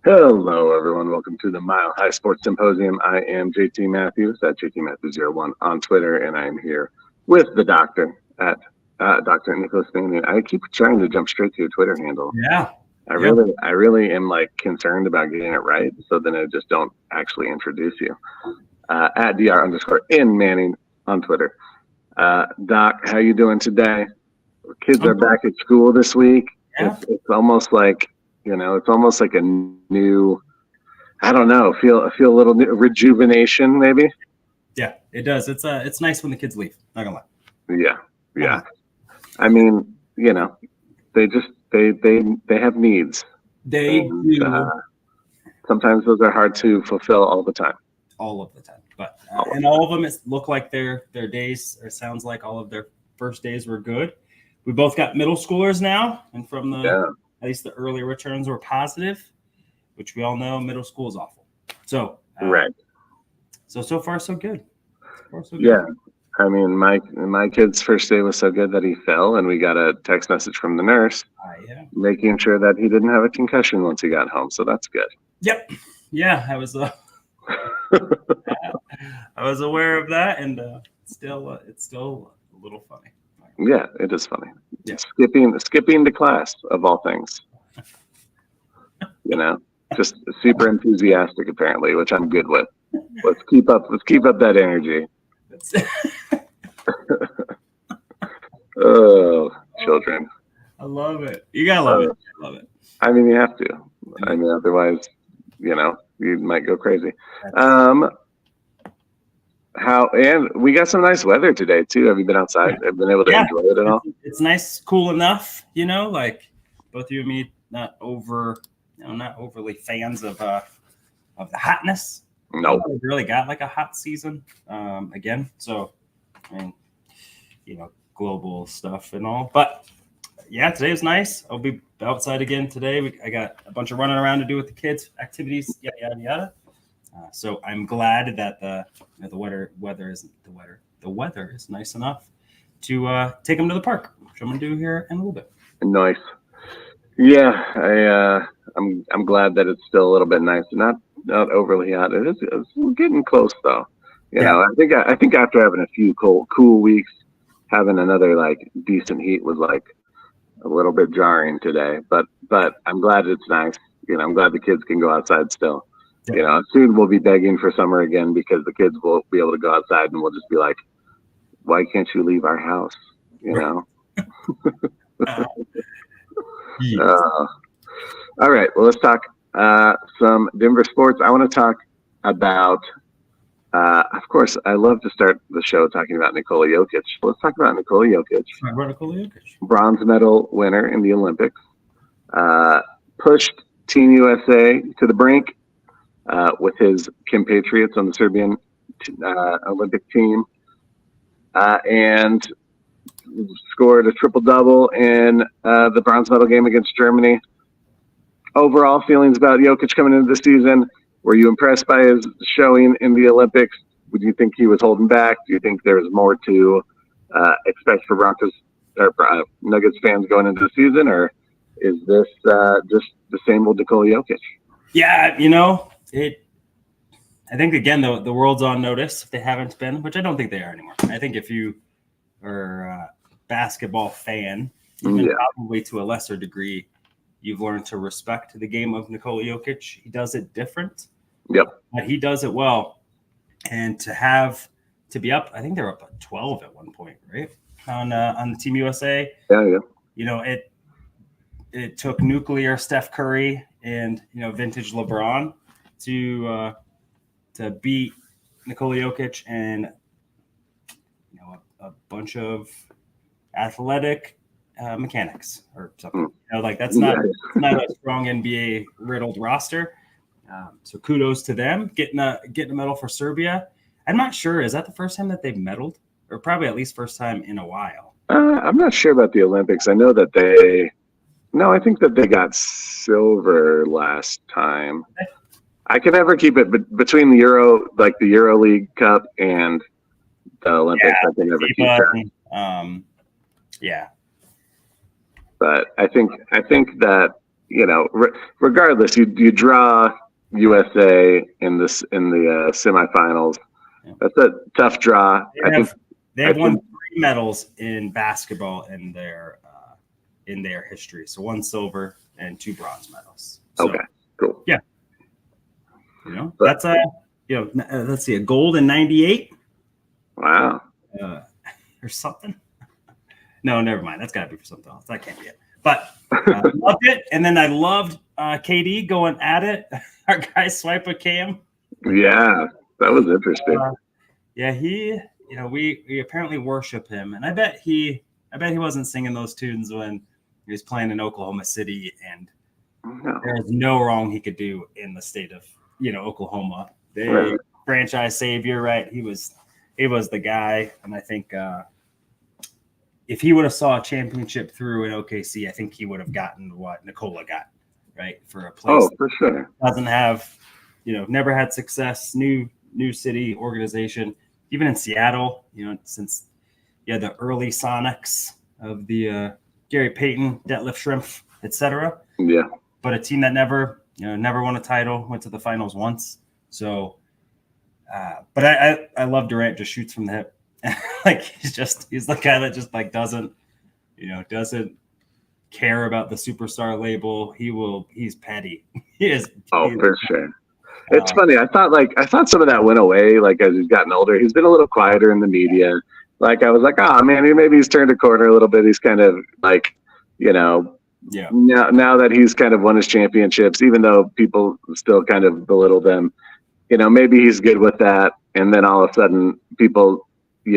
Hello, everyone. Welcome to the Mile High Sports Symposium. I am JT Matthews at JTMatthews01 on Twitter, and I am here with the doctor at Dr. Nicholas Fanning. I keep trying to jump straight to your Twitter handle. Yeah. I really am concerned about getting it right, so then I just don't actually introduce you. At DR_N Manning on Twitter. Doc, how you doing today? Kids are back at school this week. Yeah. It's almost like, it's almost like a new, I don't know, feel a little new rejuvenation maybe. Yeah, it does. It's nice when the kids leave. Not gonna lie. Yeah. I mean, they have needs. They do. Sometimes those are hard to fulfill all the time. All of the time, but all of them look like their days, or sounds like all of their first days were good. We both got middle schoolers now, and from at least the early returns were positive, which we all know middle school is awful. So right. So far so good. Yeah. I mean, my kid's first day was so good that he fell, and we got a text message from the nurse making sure that he didn't have a concussion once he got home. So that's good. Yep. Yeah, I was I was aware of that, and it's still a little funny. Yeah, it is funny. Yeah. Skipping to class of all things. Just super enthusiastic apparently, which I'm good with. Let's keep up that energy. Oh, children. I love it. You gotta love it. I love it. I mean, you have to. I mean, otherwise, you might go crazy. And we got some nice weather today too. Have you been outside? Have been able to enjoy it at all? It's nice, cool enough. Like both you and me, not overly fans of the hotness. No, we've really got like a hot season again. So, I mean, global stuff and all. But yeah, today was nice. I'll be outside again today. I got a bunch of running around to do with the kids, activities, yada yada yada. So I'm glad that the weather is nice enough to take them to the park, which I'm gonna do here in a little bit. Nice. Yeah, I'm glad that it's still a little bit nice, not overly hot. It's getting close though. I think after having a few cool weeks, having another decent heat was a little bit jarring today. But I'm glad it's nice. I'm glad the kids can go outside still. Soon we'll be begging for summer again because the kids will be able to go outside and we'll just be like, why can't you leave our house? All right. Well, let's talk some Denver sports. I want to talk about, of course, I love to start the show talking about Nikola Jokic. Let's talk about Nikola Jokic. Bronze medal winner in the Olympics. Pushed Team USA to the brink. With his compatriots on the Serbian Olympic team, and scored a triple-double in the bronze medal game against Germany. Overall feelings about Jokic coming into the season, were you impressed by his showing in the Olympics? Would you think he was holding back? Do you think there's more to expect for Broncos or Nuggets fans going into the season, or is this just the same old Nikola Jokic? Yeah, I think again the world's on notice if they haven't been, which I don't think they are anymore. I think if you are a basketball fan, probably to a lesser degree, you've learned to respect the game of Nikola Jokic. He does it different. Yep. But he does it well. And to be up, I think they're up at 12 at one point, right? On Team USA. Yeah. It took nuclear Steph Curry and vintage LeBron to beat Nikola Jokic and a bunch of athletic mechanics or something. That's not a strong NBA riddled roster. So kudos to them getting a medal for Serbia. I'm not sure, is that the first time that they've medaled, or probably at least first time in a while? I'm not sure about the Olympics. I know that I think that they got silver last time. I can never keep it between the Euro League Cup and the Olympics. I can never keep that. Yeah. But I think that regardless, you draw USA in the semifinals. Yeah. That's a tough draw. They have won 3 medals in basketball in their history. So 1 silver and 2 bronze medals. So, okay, cool. Yeah. That's let's see, a gold in 98. Wow. Or something. No, never mind. That's got to be for something else. That can't be it. But loved it. And then I loved KD going at it. Our guy swipe a Cam. Yeah, that was interesting. We apparently worship him, and I bet he wasn't singing those tunes when he was playing in Oklahoma City, and there was no wrong he could do in the state of Oklahoma. The franchise savior, right? He was the guy, and I think if he would have saw a championship through in OKC, I think he would have gotten what Nikola got, right? For a place for sure. Doesn't have, never had success, new city organization, even in Seattle, since the early Sonics of the Gary Payton, Detlef Schrempf, etc. Yeah. But a team that never won a title, went to the finals once. So, but I love Durant, just shoots from the hip. Like he's the guy that just like doesn't care about the superstar label. He's petty. He is. For sure. It's funny. I thought some of that went away. Like as he's gotten older, he's been a little quieter in the media. Like I was like, oh man, maybe he's turned a corner a little bit. He's kind of like, now that he's kind of won his championships, even though people still kind of belittle them, maybe he's good with that. And then all of a sudden people,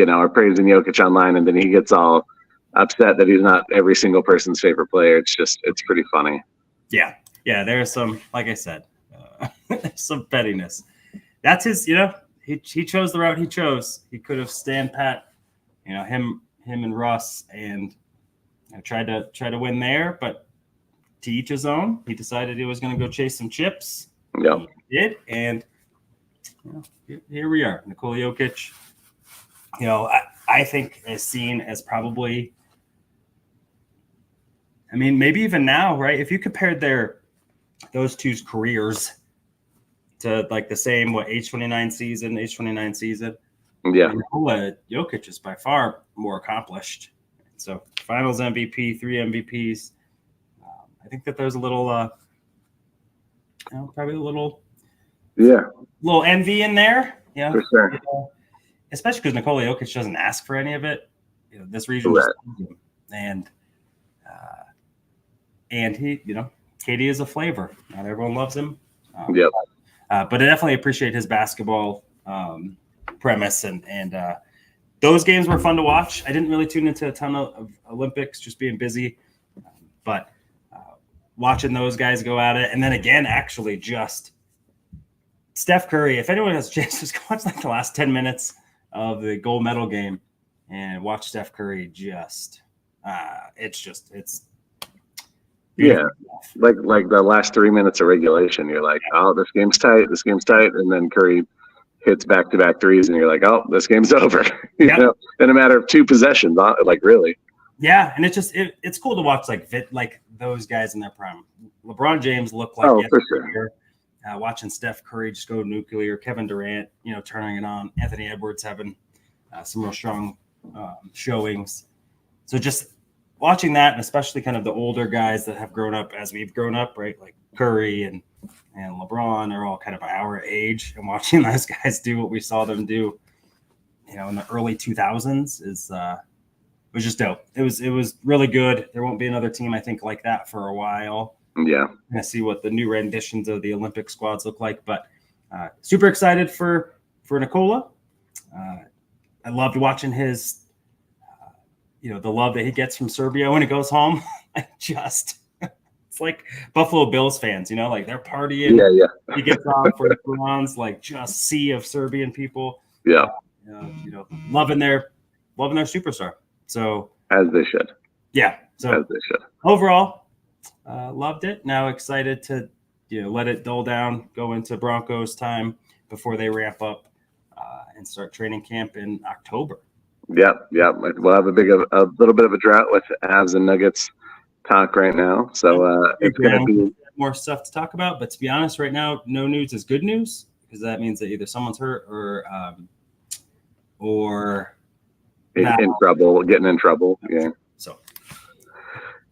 are praising Jokic online, and then he gets all upset that he's not every single person's favorite player. It's pretty funny. Yeah. Yeah. There's some, like I said, some pettiness. That's his, he chose the route he chose. He could have stand pat, him and Russ, and tried to win there, but to each his own. He decided he was going to go chase some chips. Yeah. He did, and here we are. Nikola Jokic, I think is seen as probably, maybe even now, right? If you compared those two's careers to like the same age 29 season. Yeah. Nikola Jokic is by far more accomplished. So Finals MVP, 3 MVPs. I think that there's a little, probably a little envy in there. Yeah, for sure. Especially because Nikola Jokic doesn't ask for any of it. This region just him. And he, KD is a flavor. Not everyone loves him. But I definitely appreciate his basketball premise, and those games were fun to watch. I didn't really tune into a ton of Olympics, just being busy, but watching those guys go at it, and then again, actually, just Steph Curry. If anyone has a chance, just go watch like the last 10 minutes of the gold medal game and watch Steph Curry. It's like the last 3 minutes of regulation, you're like, oh, this game's tight, and then Curry hits back-to-back threes, and you're like, oh, this game's over. In a matter of 2 possessions, like really. Yeah, and it's cool to watch like those guys in their prime. LeBron James looked like for sure. Watching Steph Curry just go nuclear, Kevin Durant, turning it on, Anthony Edwards having some real strong showings. So just watching that, and especially kind of the older guys that have grown up as we've grown up, right? Like Curry and LeBron are all kind of our age, and watching those guys do what we saw them do, in the early 2000s was just dope. It was really good. There won't be another team, I think, like that for a while. Yeah. I'm going to see what the new renditions of the Olympic squads look like, but super excited for Nikola. I loved watching his, the love that he gets from Serbia when he goes home. It's like Buffalo Bills fans, like they're partying. Yeah. He gets on for the Browns, like just sea of Serbian people. Yeah. Loving their superstar. So as they should. Yeah. So as they should. Overall, loved it. Now excited to let it dull down, go into Broncos time before they ramp up and start training camp in October. Yeah. We'll have a little bit of a drought with Avs and Nuggets talk right now. So it's going to be more stuff to talk about. But to be honest, right now, no news is good news, because that means that either someone's hurt or in trouble, getting in trouble. Yeah. So.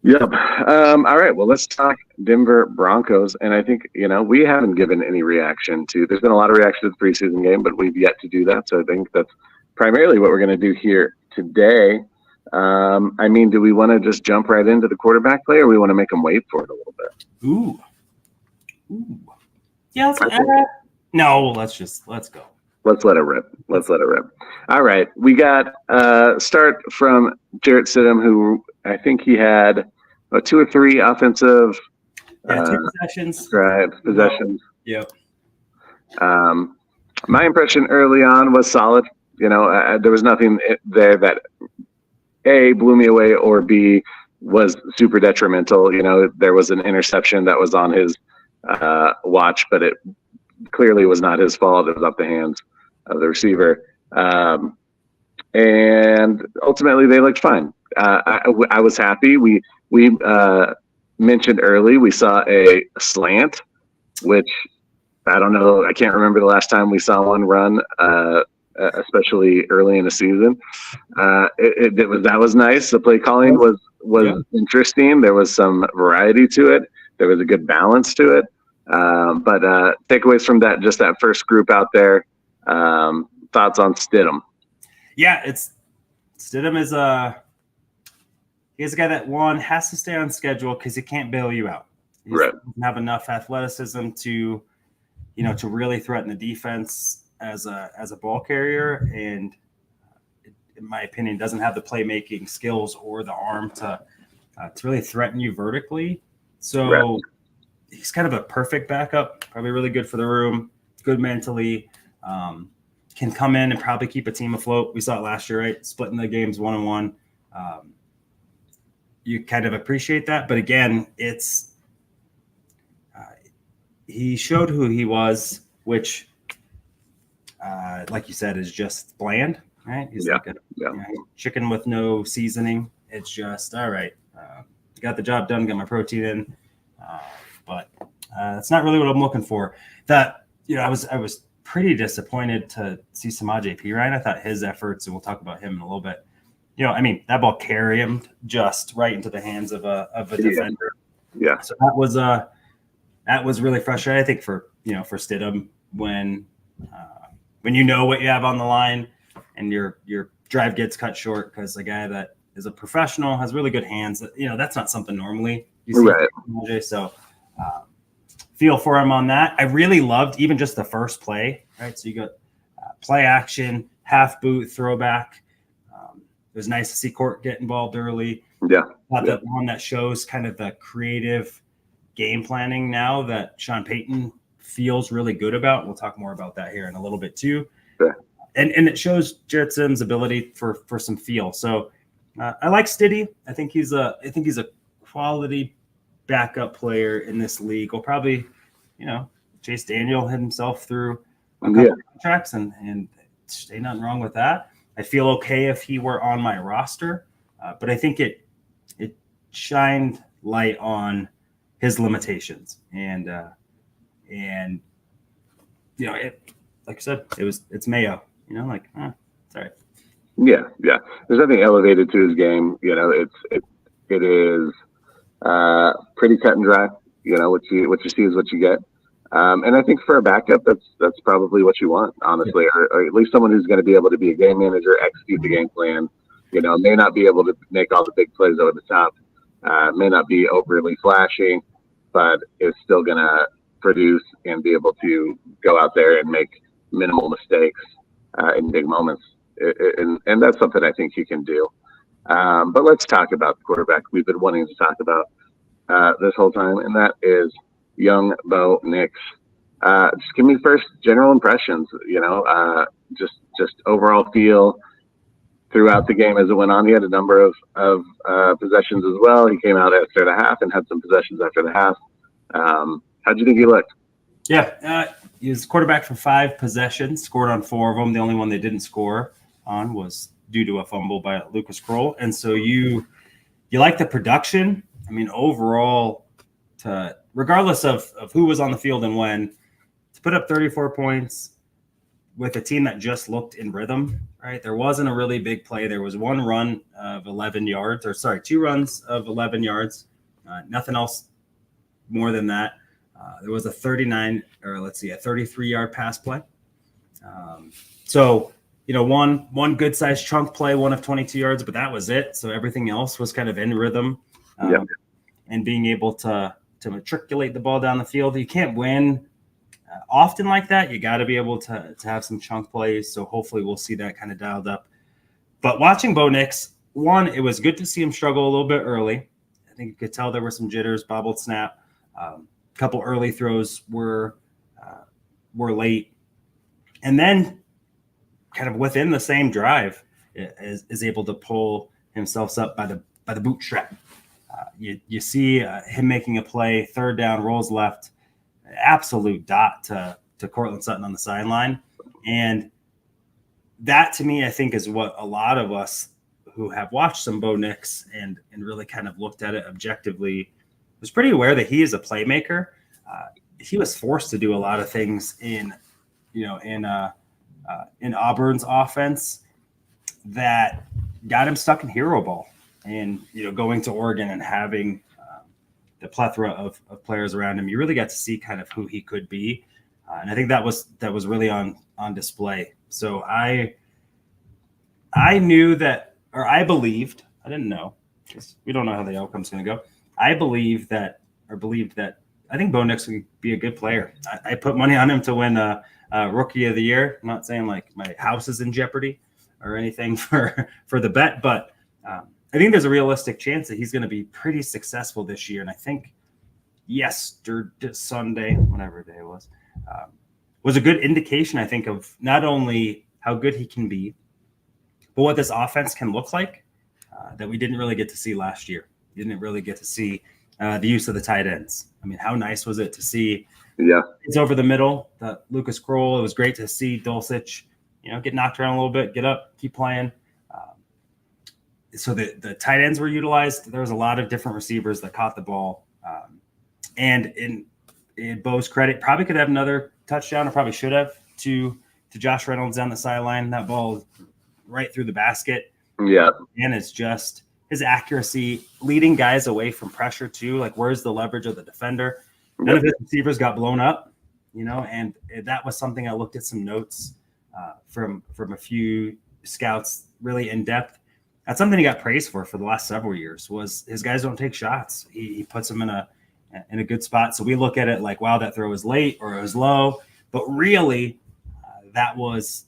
Yep. All right. Well, let's talk Denver Broncos. And I think, we haven't given any reaction to, there's been a lot of reaction to the preseason game, but we've yet to do that. So I think that's primarily what we're going to do here today. Do we want to just jump right into the quarterback play, or we want to make them wait for it a little bit? Ooh. Yeah. Let's go. Let's let it rip. All right. We got start from Jarrett Stidham, who I think he had 2 or 3 offensive 2 possessions. Possessions. Yep. My impression early on was solid. There was nothing there that A, blew me away, or B, was super detrimental. There was an interception that was on his watch, but it clearly was not his fault. It was off the hands of the receiver. And ultimately they looked fine. I was happy. We mentioned early, we saw a slant, which I don't know. I can't remember the last time we saw one run, especially early in the season. That was nice. The play calling was interesting. There was some variety to it. There was a good balance to it. But takeaways from just that first group out there. Thoughts on Stidham? Yeah, Stidham is he's a guy that has to stay on schedule because he can't bail you out. He doesn't have enough athleticism to really threaten the defense as a ball carrier, and in my opinion, doesn't have the playmaking skills or the arm to really threaten you vertically. So he's kind of a perfect backup, probably really good for the room, good mentally. Can come in and probably keep a team afloat. We saw it last year, right? Splitting the games 1-on-1. You kind of appreciate that. But again, he showed who he was, which, like you said, is just bland, right? He's like a chicken with no seasoning. It's just, all right, got the job done, got my protein in. But it's not really what I'm looking for. I was pretty disappointed to see Samaje Perine. I thought his efforts, and we'll talk about him in a little bit. That ball carried him just right into the hands of a defender. Yeah. So that was really frustrating. I think for Stidham, when you know what you have on the line and your drive gets cut short because a guy that is a professional, has really good hands. That's not something normally you see. Right. So feel for him on that. I really loved even just the first play, right? So you got play action, half boot, throwback. It was nice to see Court get involved early. Yeah. That one that shows kind of the creative game planning now that Sean Payton feels really good about. We'll talk more about that here in a little bit too. Yeah. And it shows Jarrett Stidham's ability for some feel. So I like Stiddy. I think he's a quality backup player in this league. Will probably, Chase Daniel himself through a couple of contracts, and ain't nothing wrong with that. I feel okay if he were on my roster, but I think it shined light on his limitations, and like I said, it's Mayo. It's all right. Yeah. There's nothing elevated to his game. It is pretty cut and dry. What you see is what you get. And I think for a backup, that's probably what you want, honestly, or at least someone who's going to be able to be a game manager, execute the game plan. May not be able to make all the big plays over the top, may not be overly flashy, but is still going to produce and be able to go out there and make minimal mistakes in big moments. And that's something I think he can do. But let's talk about the quarterback we've been wanting to talk about this whole time, and that is young Bo Nix. Just give me first general impressions, just overall feel throughout the game as it went on. He had a number of possessions as well. He came out after the half and had some possessions after the half. How'd you think he looked? Yeah, he was quarterback for 5 possessions, scored on 4 of them. The only one they didn't score on was due to a fumble by Lucas Kroll. And so you like the production. I mean, overall, regardless of who was on the field and when, to put up 34 points with a team that just looked in rhythm, right? There wasn't a really big play. There was one run of 11 yards, or sorry, 2 runs of 11 yards. Nothing else more than that. There was a 33-yard pass play. So, one good-sized chunk play, one of 22 yards, but that was it. So everything else was kind of in rhythm, and being able to matriculate the ball down the field. You can't win often like that. You got to be able to have some chunk plays. So hopefully we'll see that kind of dialed up. But watching Bo Nix, it was good to see him struggle a little bit early. I think you could tell there were some jitters, bobbled snap. A couple early throws were late. And then kind of within the same drive is able to pull himself up by the bootstrap. You see him making a play, third down, rolls left, absolute dot to Cortland Sutton on the sideline. And that, to me, I think is what a lot of us who have watched some Bo Nix and really kind of looked at it objectively was pretty aware that he is a playmaker. He was forced to do a lot of things in Auburn's offense that got him stuck in hero ball. And, going to Oregon and having the plethora of players around him, you really got to see kind of who he could be. And I think that was really on display. So I knew that, or I believed, I didn't know, because we don't know how the outcome's going to go. I believed that I think Bo Nix would be a good player. I put money on him to win Rookie of the Year. I'm not saying like my house is in jeopardy or anything for the bet, but I think there's a realistic chance that he's going to be pretty successful this year. And I think Sunday, whatever day it was a good indication, I think, of not only how good he can be, but what this offense can look like that we didn't really get to see last year. You didn't really get to see the use of the tight ends. I mean, how nice was it to see it's over the middle, Lucas Kroll. It was great to see Dulcich, get knocked around a little bit, get up, keep playing. So the tight ends were utilized. There was a lot of different receivers that caught the ball. And in Bo's credit, probably could have another touchdown, or probably should have, to Josh Reynolds down the sideline. That ball right through the basket. Yeah. And it's just his accuracy, leading guys away from pressure too. Like, where's the leverage of the defender? None of his receivers got blown up, and that was something I looked at some notes from a few scouts really in depth. That's something he got praised for the last several years, was his guys don't take shots. He puts them in a good spot. So we look at it like, wow, that throw was late or it was low, but really that was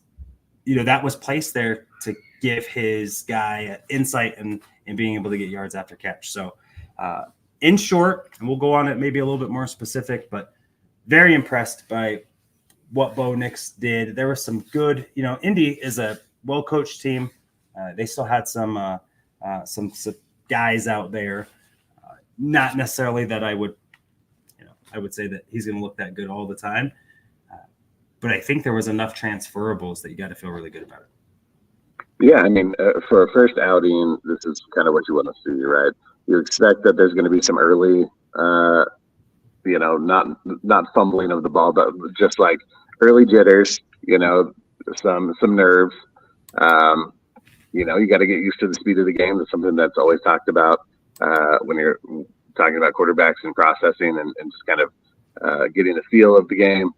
placed there to give his guy insight and being able to get yards after catch. So in short, and we'll go on it maybe a little bit more specific, but very impressed by what Bo Nix did. There was some good, Indy is a well-coached team. They still had some guys out there. Not necessarily that I would say that he's going to look that good all the time. But I think there was enough transferables that you got to feel really good about it. Yeah, I mean, for a first outing, this is kind of what you want to see, right? You expect that there's going to be some early, not fumbling of the ball, but just like early jitters, some nerves. You got to get used to the speed of the game. That's something that's always talked about when you're talking about quarterbacks and processing and just kind of getting a feel of the game.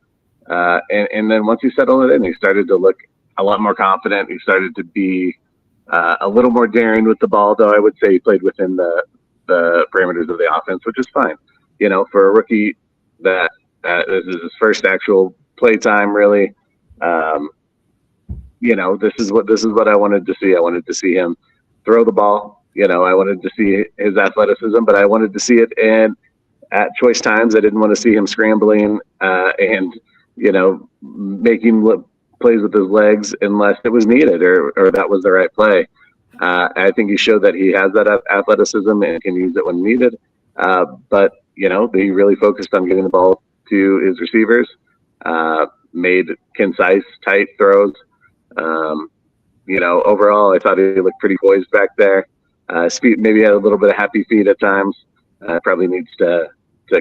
And then once you settle it in, you started to look a lot more confident. He started to be a little more daring with the ball, though I would say he played within the parameters of the offense, which is fine. For a rookie, that this is his first actual play time, really. This is what I wanted to see. I wanted to see him throw the ball. I wanted to see his athleticism, but I wanted to see it at choice times. I didn't want to see him scrambling and making plays with his legs unless it was needed or that was the right play. I think he showed that he has that athleticism and can use it when needed. But he really focused on getting the ball to his receivers, made concise, tight throws. Overall, I thought he looked pretty poised back there. His feet maybe had a little bit of happy feet at times. Probably needs to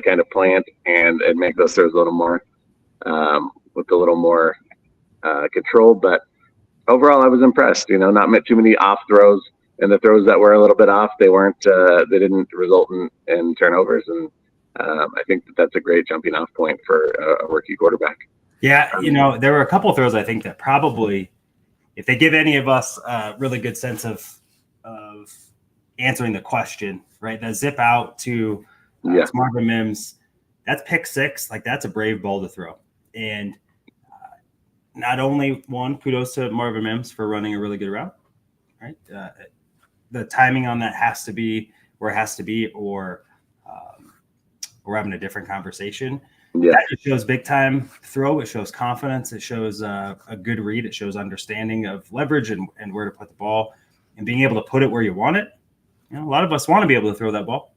kind of plant and make those throws a little more with a little more control. But overall, I was impressed. Not too many off throws, and the throws that were a little bit off, they didn't result in turnovers. And I think that's a great jumping off point for a rookie quarterback. Yeah, there were a couple of throws I think that probably, if they give any of us a really good sense of answering the question, right? The zip out to Marvin Mims, that's pick six. Like, that's a brave ball to throw. And not only kudos to Marvin Mims for running a really good route, right? The timing on that has to be where it has to be, or we're having a different conversation. Yeah. That just shows big time throw. It shows confidence. It shows a good read. It shows understanding of leverage and where to put the ball and being able to put it where you want it. A lot of us want to be able to throw that ball.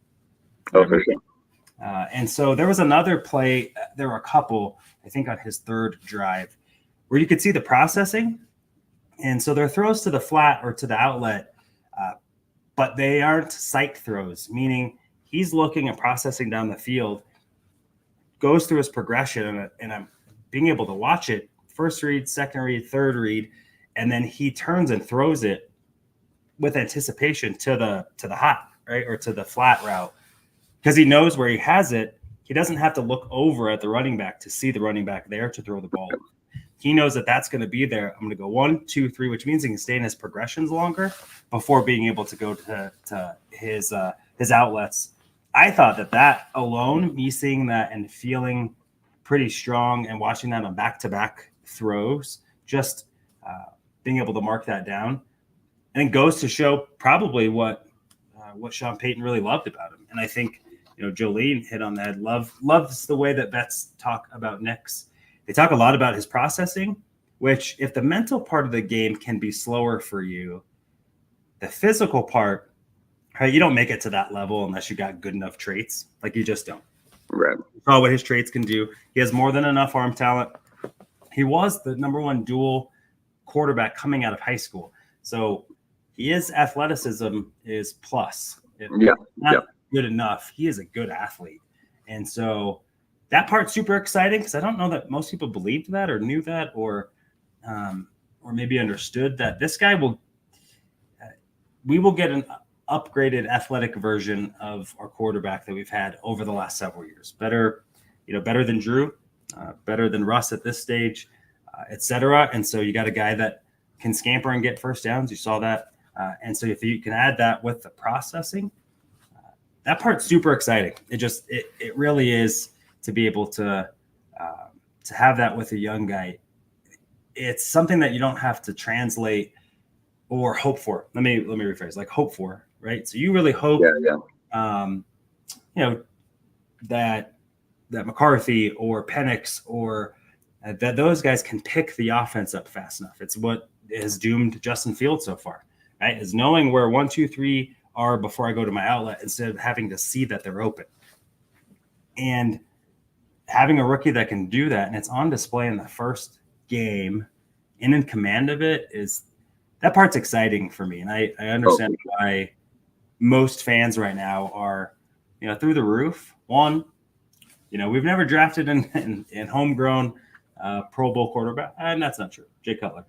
Oh, for sure. And so there was another play. There were a couple, I think, on his third drive where you could see the processing. And so there are throws to the flat or to the outlet, but they aren't sight throws, meaning he's looking and processing down the field, goes through his progression, and I'm being able to watch it, first read, second read, third read, and then he turns and throws it with anticipation to the hot, right, or to the flat route, because he knows where he has it. He doesn't have to look over at the running back to see the running back there to throw the ball. He knows that that's going to be there. I'm going to go 1, 2, 3, which means he can stay in his progressions longer before being able to go to his outlets. I thought that alone, me seeing that and feeling pretty strong and watching that on back-to-back throws, just being able to mark that down, and it goes to show probably what Sean Payton really loved about him. And I think, Jolene hit on that. Loves the way that vets talk about Nix. They talk a lot about his processing, which, if the mental part of the game can be slower for you, the physical part, right, you don't make it to that level unless you got good enough traits. Like, you just don't. Right. Oh, what his traits can do. He has more than enough arm talent. He was the number one dual quarterback coming out of high school. So his athleticism is plus. Not good enough. He is a good athlete. And so that part's super exciting, because I don't know that most people believed that or knew that or maybe understood that this guy we will get an upgraded athletic version of our quarterback that we've had over the last several years. Better than Drew, better than Russ at this stage, et cetera. And so you got a guy that can scamper and get first downs. You saw that. And so if you can add that with the processing, that part's super exciting. It really is, to be able to have that with a young guy. It's something that you don't have to translate or hope for. Let me rephrase, like hope for, right? So you really hope, that McCarthy or Penix or that those guys can pick the offense up fast enough. It's what has doomed Justin Fields so far, right? Is knowing where 1, 2, 3 are before I go to my outlet, instead of having to see that they're open. And having a rookie that can do that, and it's on display in the first game and in command of it, that part's exciting for me. And I understand why most fans right now are, through the roof. One, we've never drafted in homegrown Pro Bowl quarterback, and that's not true. Jay Cutler,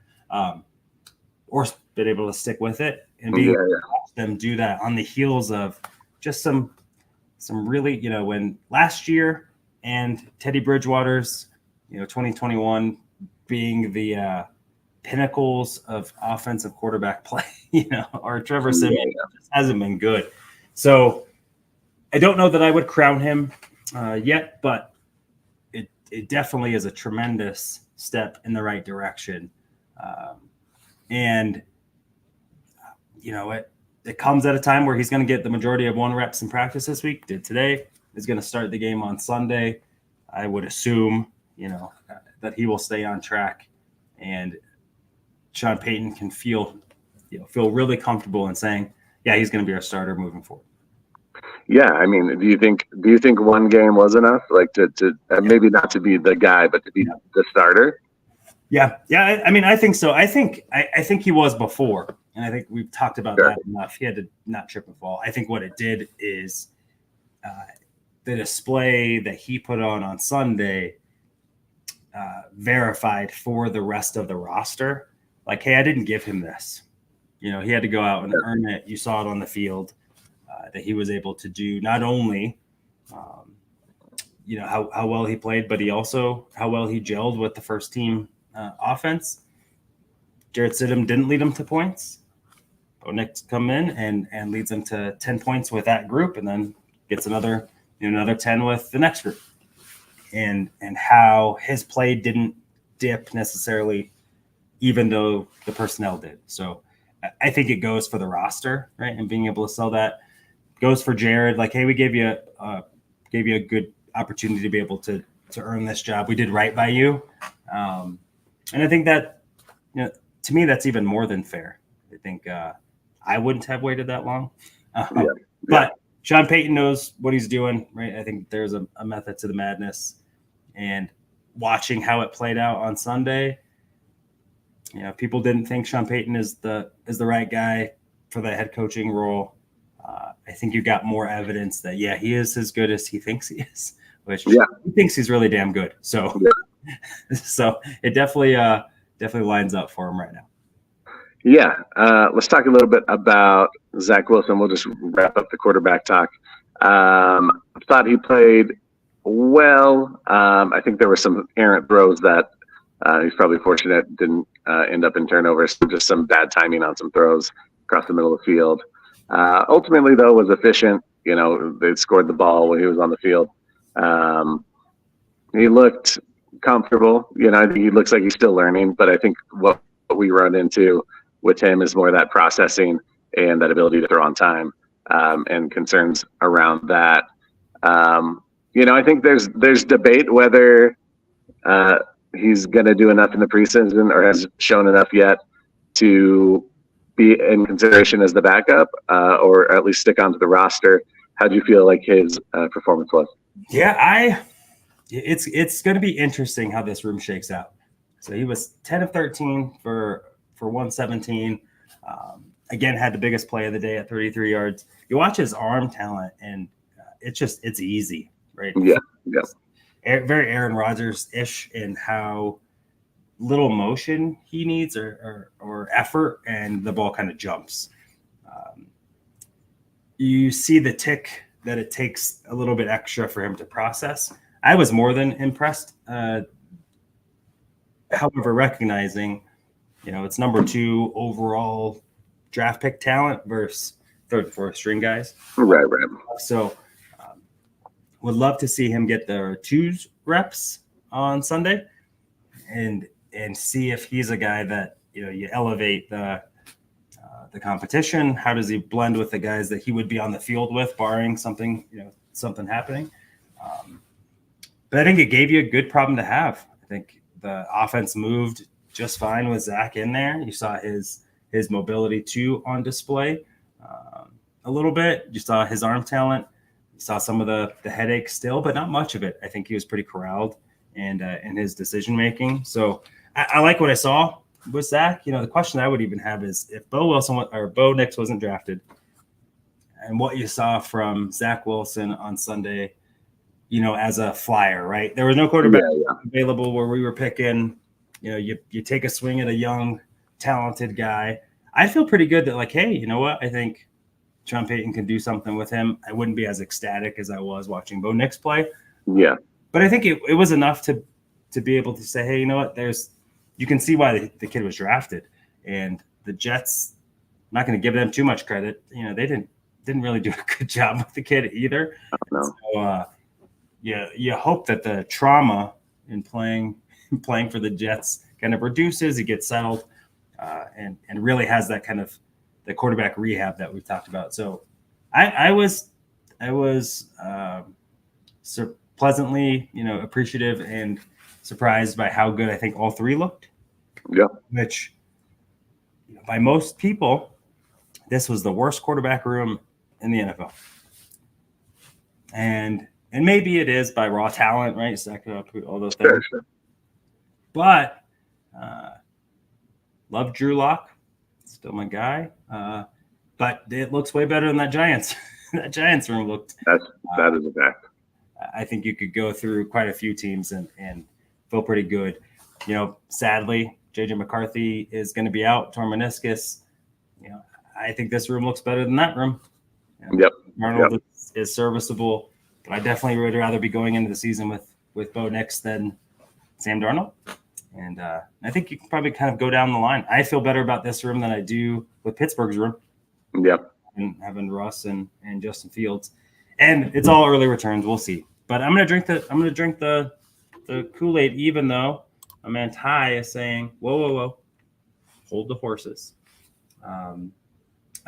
or been able to stick with it and be able to watch them do that on the heels of just some really, when last year and Teddy Bridgewater's, 2021 being the pinnacles of offensive quarterback play, or Trevor Siemian hasn't been good. So I don't know that I would crown him yet, but it definitely is a tremendous step in the right direction. And it comes at a time where he's going to get the majority of 1 reps in practice this week. Did today. Is going to start the game on Sunday. I would assume, that he will stay on track, and Sean Payton can feel really comfortable in saying, yeah, he's going to be our starter moving forward. Yeah, I mean, do you think one game was enough, like to maybe not to be the guy, but to be the starter? Yeah. I mean, I think so. I think he was before, and I think we've talked about that enough. He had to not trip and fall. I think what it did is the display that he put on Sunday verified for the rest of the roster. Like, hey, I didn't give him this. He had to go out and earn it. You saw it on the field that he was able to do not only, how well he played, but how well he gelled with the first team offense. Jared Stidham didn't lead him to points. Bo Nix come in and leads them to 10 points with that group, and then gets another 10 with the next group. And how his play didn't dip necessarily, even though the personnel did. So I think it goes for the roster, right? And being able to sell that goes for Jared. Like, hey, we gave you a good opportunity to be able to earn this job. We did right by you. And I think that, to me, that's even more than fair. I think I wouldn't have waited that long. But Sean Payton knows what he's doing, right? I think there's a method to the madness. And watching how it played out on Sunday, people didn't think Sean Payton is the right guy for the head coaching role. I think you got more evidence that, he is as good as he thinks he is, which he thinks he's really damn good. So, so it definitely lines up for him right now. Yeah. Let's talk a little bit about Zach Wilson. We'll just wrap up the quarterback talk. I thought he played well. I think there were some errant throws that he's probably fortunate didn't end up in turnovers. Just some bad timing on some throws across the middle of the field. Ultimately, though, was efficient. They scored the ball when he was on the field. He looked comfortable. I think he looks like he's still learning. But I think what we run into with him is more that processing and that ability to throw on time, and concerns around that. I think there's debate whether he's going to do enough in the preseason or has shown enough yet to be in consideration as the backup, or at least stick onto the roster. How do you feel like his performance was? Yeah, it's going to be interesting how this room shakes out. So he was 10 of 13 for 117. Again, had the biggest play of the day at 33 yards. You watch his arm talent, and it's easy, right? Yeah. Very Aaron Rodgers-ish in how little motion he needs or effort, and the ball kind of jumps. You see the tick that it takes a little bit extra for him to process. I was more than impressed. However, recognizing, it's number 2 overall draft pick talent versus 3rd and 4th string guys. Right. So would love to see him get the 2s reps on Sunday and see if he's a guy that, you elevate the competition. How does he blend with the guys that he would be on the field with, barring something happening? But I think it gave you a good problem to have. I think the offense moved just fine with Zach in there. You saw his mobility too on display a little bit. You saw his arm talent. You saw some of the headache still, but not much of it. I think he was pretty corralled and in his decision making. So I like what I saw with Zach. The question I would even have is if Bo Nix wasn't drafted, and what you saw from Zach Wilson on Sunday, as a flyer, right? There was no quarterback available where we were picking. You take a swing at a young, talented guy. I feel pretty good that, like, hey, you know what? I think Sean Payton can do something with him. I wouldn't be as ecstatic as I was watching Bo Nix play. Yeah. But I think it was enough to be able to say, hey, you know what? You can see why the kid was drafted. And the Jets, I'm not going to give them too much credit. They didn't really do a good job with the kid either. No. So, you hope that the trauma in playing for the Jets kind of reduces. He gets settled, and really has that kind of the quarterback rehab that we've talked about. So I was pleasantly, appreciative and surprised by how good I think all 3 looked. Yeah. Which, by most people, this was the worst quarterback room in the NFL. And maybe it is by raw talent, right? Stack it up, all those things. Sure. But love Drew Lock, still my guy. But it looks way better than that Giants that Giants room looked. That is a fact. I think you could go through quite a few teams and feel pretty good. Sadly, JJ McCarthy is going to be out, torn meniscus. I think this room looks better than that room. Yep. Arnold is serviceable, but I definitely would rather be going into the season with Bo Nix than Sam Darnold. And I think you can probably kind of go down the line. I feel better about this room than I do with Pittsburgh's room. Yep. And having Russ and Justin Fields, and it's all early returns. We'll see. But I'm gonna drink the Kool-Aid, even though my man Ty is saying, whoa, hold the horses. I'm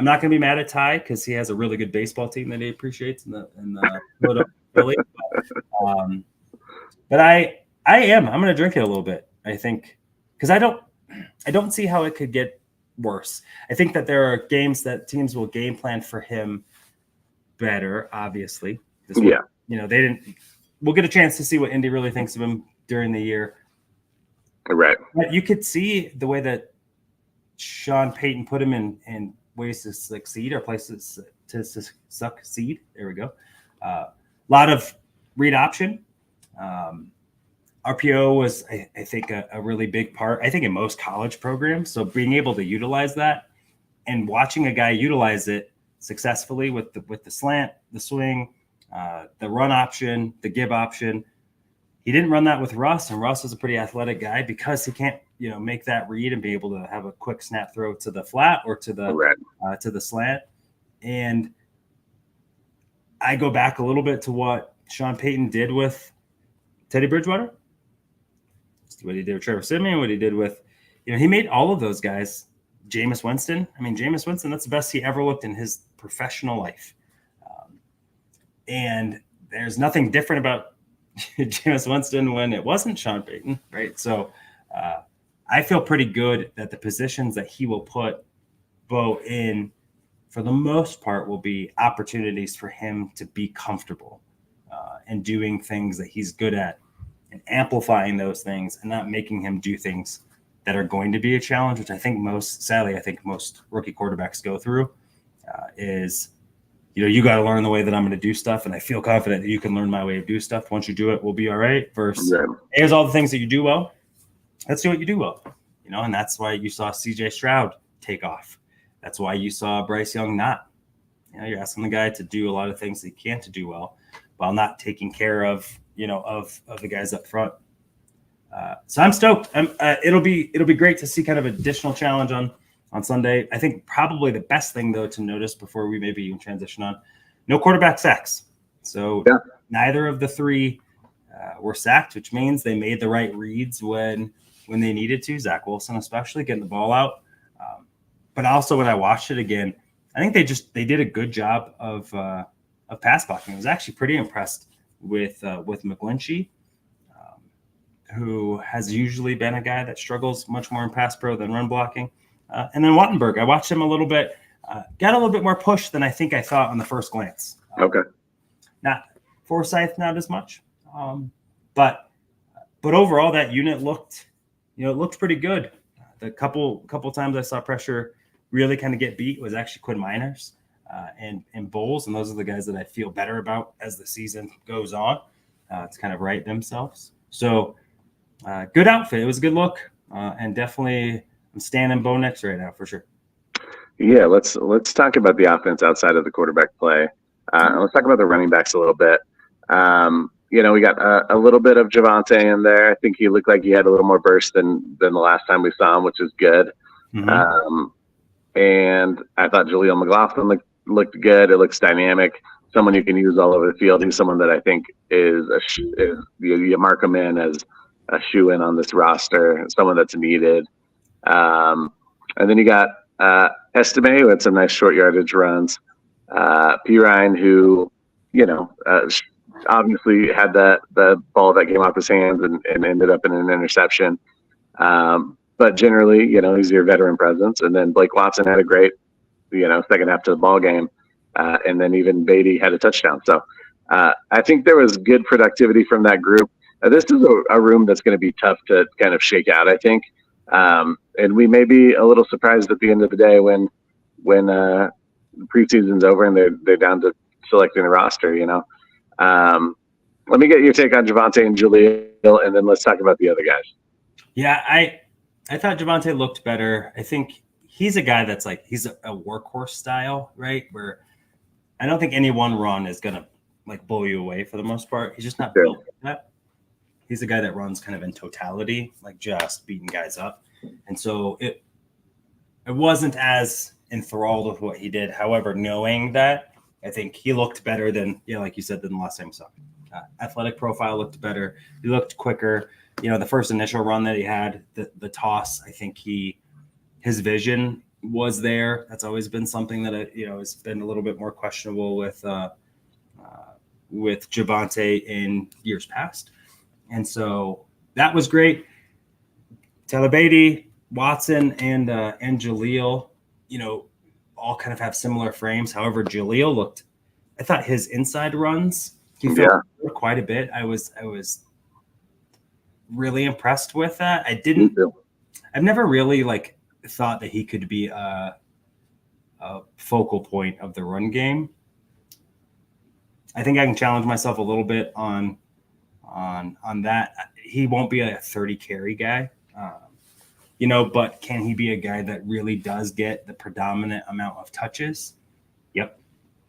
not gonna be mad at Ty because he has a really good baseball team that he appreciates in the Philly. But I am. I'm gonna drink it a little bit. I think because I don't see how it could get worse. I think that there are games that teams will game plan for him better, obviously. They didn't. We'll get a chance to see what Indy really thinks of him during the year. Right. But you could see the way that Sean Payton put him in ways to succeed or places to succeed. There we go. A lot of read option. RPO was, I think, a really big part, I think, in most college programs. So being able to utilize that and watching a guy utilize it successfully with the slant, the swing, the run option, the give option. He didn't run that with Russ, and Russ is a pretty athletic guy because he can't, make that read and be able to have a quick snap throw to the flat or to the slant. And I go back a little bit to what Sean Payton did with Teddy Bridgewater. What he did with Trevor Siemian, what he did with, he made all of those guys. Jameis Winston. I mean, Jameis Winston, that's the best he ever looked in his professional life. And there's nothing different about Jameis Winston when it wasn't Sean Payton, right? So I feel pretty good that the positions that he will put Bo in, for the most part, will be opportunities for him to be comfortable and doing things that he's good at, and amplifying those things and not making him do things that are going to be a challenge, which I think most rookie quarterbacks go through is, you got to learn the way that I'm going to do stuff. And I feel confident that you can learn my way of do stuff. Once you do it, we'll be all right. Versus here's all the things that you do well. Let's do what you do well, and that's why you saw CJ Stroud take off. That's why you saw Bryce Young not. You're asking the guy to do a lot of things that he can't do well while not taking care of the guys up front. So I'm stoked. It'll be great to see kind of additional challenge on Sunday. I think probably the best thing, though, to notice before we maybe even transition on, no quarterback sacks. So neither of the three were sacked, which means they made the right reads when they needed to. Zach Wilson especially getting the ball out. But also when I watched it again, I think they did a good job of pass blocking. I was actually pretty impressed with McGlinchey, who has usually been a guy that struggles much more in pass pro than run blocking. And then Wattenberg, I watched him a little bit, got a little bit more push than I think I thought on the first glance. Okay. Not Forsyth, not as much. But overall, that unit looked pretty good. The couple times I saw pressure really kind of get beat was actually Quinn Miners and Bowles, and those are the guys that I feel better about as the season goes on to kind of right themselves. So good outfit. It was a good look, and definitely I'm standing Bo Nix right now for sure. Yeah, let's talk about the offense outside of the quarterback play. Let's talk about the running backs a little bit. We got a little bit of Javonte in there. I think he looked like he had a little more burst than the last time we saw him, which is good. Mm-hmm. And I thought Jaleel McLaughlin looked good. It looks dynamic. Someone you can use all over the field. He's someone that I think is you mark him in as a shoe-in on this roster, someone that's needed. And then you got Estime, who had some nice short yardage runs. P. Ryan, who, obviously had the ball that came off his hands and ended up in an interception. But generally, he's your veteran presence. And then Blake Watson had a great, second half to the ball game. And then even Beatty had a touchdown. So I think there was good productivity from that group. This is a room that's going to be tough to kind of shake out, I think. And we may be a little surprised at the end of the day when the preseason's over and they're down to selecting the roster, Let me get your take on Javonte and Jaleel, and then let's talk about the other guys. Yeah, I thought Javonte looked better. I think he's a guy that's like, he's a workhorse style, right? Where I don't think any one run is going to like blow you away for the most part. He's just not built for that. He's a guy that runs kind of in totality, like just beating guys up. And so it wasn't as enthralled with what he did. However, knowing that, I think he looked better than, like you said, than the last time we saw him. Athletic profile looked better. He looked quicker. The first initial run that he had, the toss, I think his vision was there. That's always been something that has been a little bit more questionable with Javonte in years past. And so that was great. Tyler Beatty, Watson, and Jaleel, all kind of have similar frames. However, Jaleel I thought his inside runs, he felt quite a bit. I was really impressed with that. I've never really thought that he could be a focal point of the run game. I think I can challenge myself a little bit on that. He won't be a 30 carry guy, but can he be a guy that really does get the predominant amount of touches? Yep.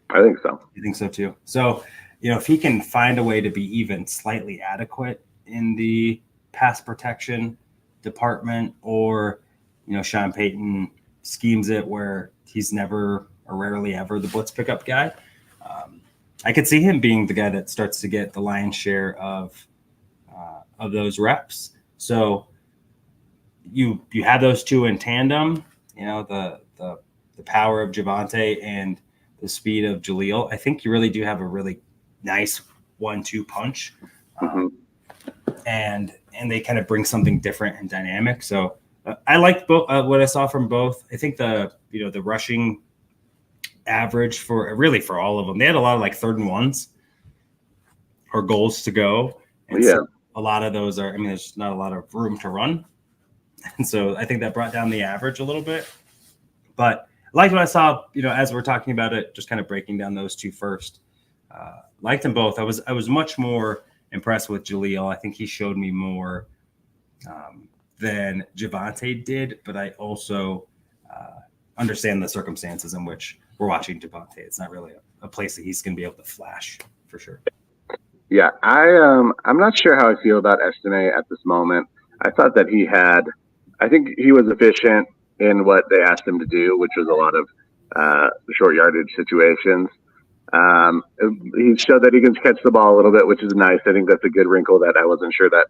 I think so. I think so too. So, if he can find a way to be even slightly adequate in the pass protection department, or, Sean Payton schemes it where he's never or rarely ever the blitz pickup guy, I could see him being the guy that starts to get the lion's share of those reps. So you have those two in tandem, the power of Javonte and the speed of Jaleel. I think you really do have a really nice 1-2 punch, and they kind of bring something different and dynamic. So I liked both what I saw from both. I think the rushing average for all of them, they had a lot of 3rd and 1s or goals to go, and so a lot of those are, there's not a lot of room to run, and so I think that brought down the average a little bit. But I liked what I saw, as we're talking about it, just kind of breaking down those two first. Liked them both. I was much more impressed with Jaleel. I think he showed me more than Javonte did, but I also understand the circumstances in which we're watching Javonte. It's not really a place that he's going to be able to flash, for sure. Yeah, I'm not sure how I feel about Estime at this moment. I thought that I think he was efficient in what they asked him to do, which was a lot of short yardage situations. He showed that he can catch the ball a little bit, which is nice. I think that's a good wrinkle that I wasn't sure that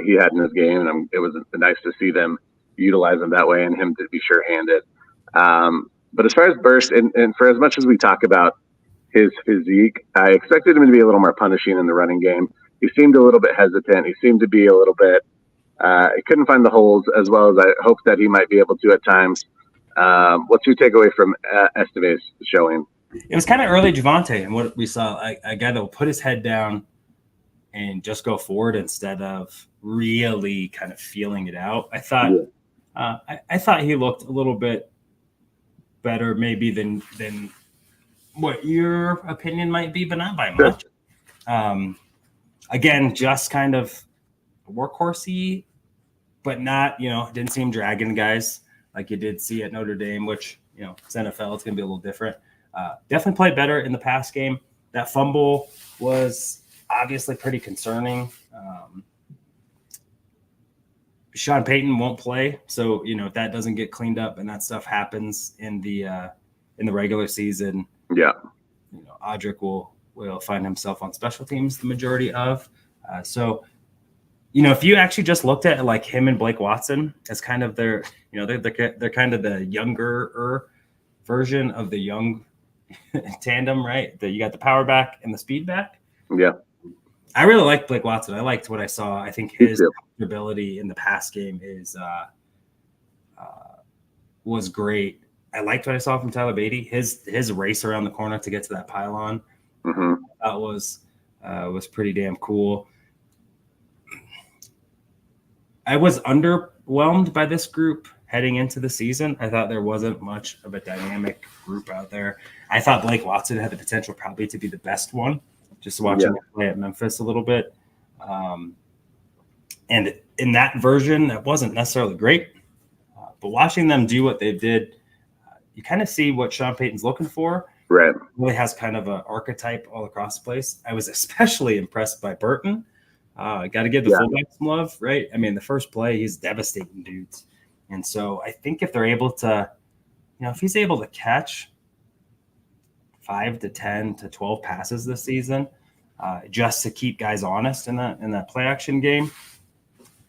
he had in his game, and it was nice to see them utilize him that way and him to be sure-handed. But as far as burst, and for as much as we talk about his physique, I expected him to be a little more punishing in the running game. He seemed a little bit hesitant. He seemed to be a little bit he couldn't find the holes as well as I hoped that he might be able to at times. What's your takeaway from Esteve's showing? It was kind of early Javonte, and what we saw, a guy that will put his head down and just go forward instead of really kind of feeling it out. I thought I thought he looked a little bit better maybe than what your opinion might be, but not by much. Again, just kind of workhorsey, but not, didn't see him dragging guys like you did see at Notre Dame, which, it's NFL, it's going to be a little different. Definitely played better in the pass game. That fumble was obviously pretty concerning. Sean Payton won't play, so if that doesn't get cleaned up and that stuff happens in the regular season, Audric will find himself on special teams the majority of. So if you actually just looked at him and Blake Watson as kind of their, they're kind of the younger version of the young tandem, right? That you got the power back and the speed back. Yeah. I really liked Blake Watson. I liked what I saw. I think his ability in the pass game was great. I liked what I saw from Tyler Beatty. His race around the corner to get to that pylon, that was pretty damn cool. I was underwhelmed by this group heading into the season. I thought there wasn't much of a dynamic group out there. I thought Blake Watson had the potential probably to be the best one, just watching him play at Memphis a little bit. And in that version, that wasn't necessarily great. But watching them do what they did, you kind of see what Sean Payton's looking for. Right. Really has kind of an archetype all across the place. I was especially impressed by Burton. Got to give the fullback some love, right? I mean, the first play, he's devastating dudes. And so I think if they're able to, if he's able to catch 5 to 10 to 12 passes this season, just to keep guys honest in that play action game,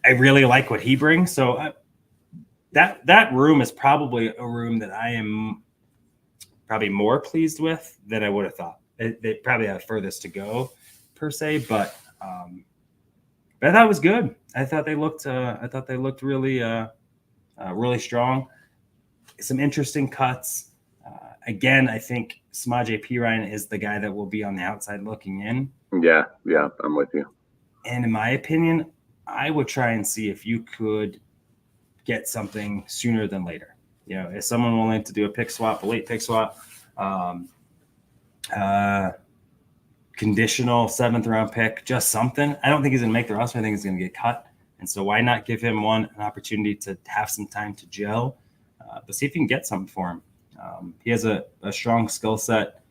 I really like what he brings. So that room is probably a room that I am probably more pleased with than I would have thought. They probably have furthest to go per se, but I thought it was good. I thought they looked really really strong. Some interesting cuts. Again, I think Samaje Perine is the guy that will be on the outside looking in. Yeah, I'm with you. And in my opinion, I would try and see if you could get something sooner than later. Is someone willing to do a pick swap, a late pick swap, conditional 7th round pick, just something? I don't think he's going to make the roster. I think he's going to get cut. And so why not give him an opportunity to have some time to gel, but see if you can get something for him. He has a strong skill set.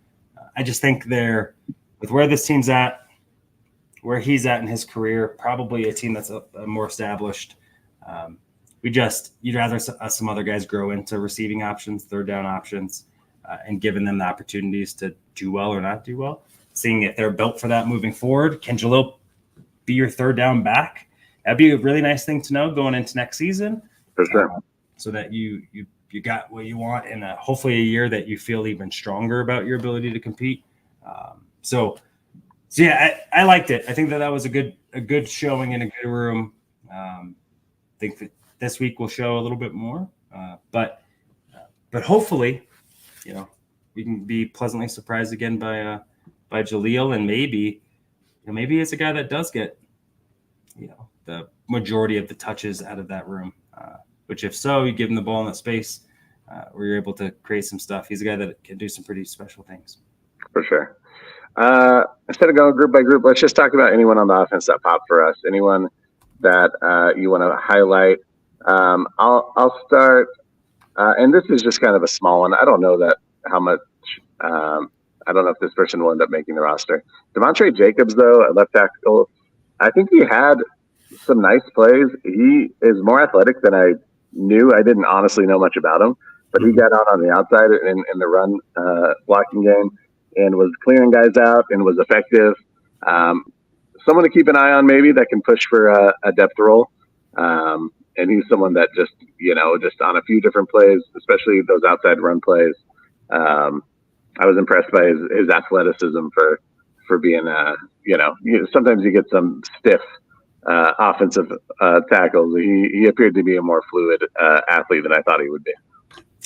I just think with where this team's at, where he's at in his career, probably a team that's a more established. You'd rather some other guys grow into receiving options, third down options, and giving them the opportunities to do well or not do well. Seeing if they're built for that moving forward. Can Jalil be your third down back? That'd be a really nice thing to know going into next season. For sure. So that you got what you want in hopefully a year that you feel even stronger about your ability to compete. So yeah, I liked it. I think that was a good showing in a good room. I think that this week will show a little bit more, but hopefully, we can be pleasantly surprised again by Jalil, and maybe it's a guy that does get, the majority of the touches out of that room. Which, if so, you give him the ball in that space where you're able to create some stuff. He's a guy that can do some pretty special things. For sure. Instead of going group by group, let's just talk about anyone on the offense that popped for us. Anyone that you want to highlight. I'll start, and this is just kind of a small one. I don't know how much. I don't know if this person will end up making the roster. Devontae Jacobs, though, at left tackle, I think he had some nice plays. He is more athletic than I knew. I didn't honestly know much about him, but he got out on the outside in the run blocking game and was clearing guys out and was effective. Someone to keep an eye on, maybe, that can push for a depth role. And he's someone that just on a few different plays, especially those outside run plays, I was impressed by his athleticism for being, sometimes you get some stiff offensive tackles. He appeared to be a more fluid athlete than I thought he would be.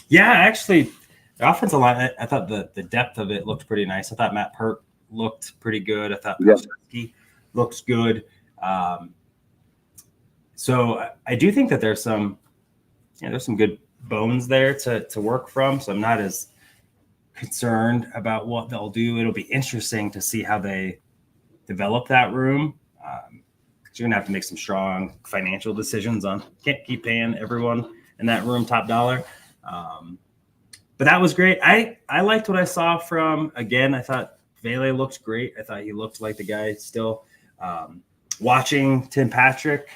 Yeah, actually, the offensive line, I thought the depth of it looked pretty nice. I thought Matt Pert looked pretty good. I thought Pelsky looks good. So I do think that there's some good bones there to work from. So I'm not as concerned about what they'll do. It'll be interesting to see how they develop that room. You're going to have to make some strong financial decisions on. Can't keep paying everyone in that room top dollar. But that was great. I liked what I saw from, again, I thought Vele looked great. I thought he looked like the guy still. Watching Tim Patrick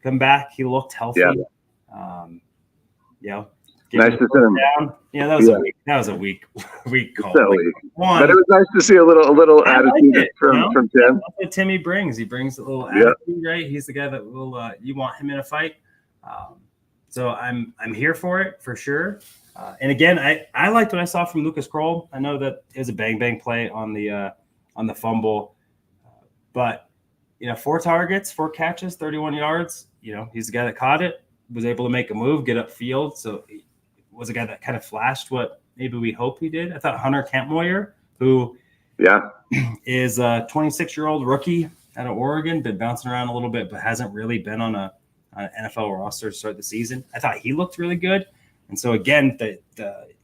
come back, he looked healthy. Nice to see him. Down. Yeah, that was a weak call. But it was nice to see a little attitude from Tim. That's what Timmy brings. He brings a little attitude, right? He's the guy that will you want him in a fight. So I'm here for it for sure. And again, I liked what I saw from Lucas Kroll. I know that it was a bang play on the fumble, but 4 targets, 4 catches, 31 yards. He's the guy that caught it, was able to make a move, get upfield. So he was a guy that kind of flashed what maybe we hope he did. I thought Hunter Kampmoyer, who is a 26-year-old rookie out of Oregon, been bouncing around a little bit, but hasn't really been on a NFL roster to start the season. I thought he looked really good. And so, again, the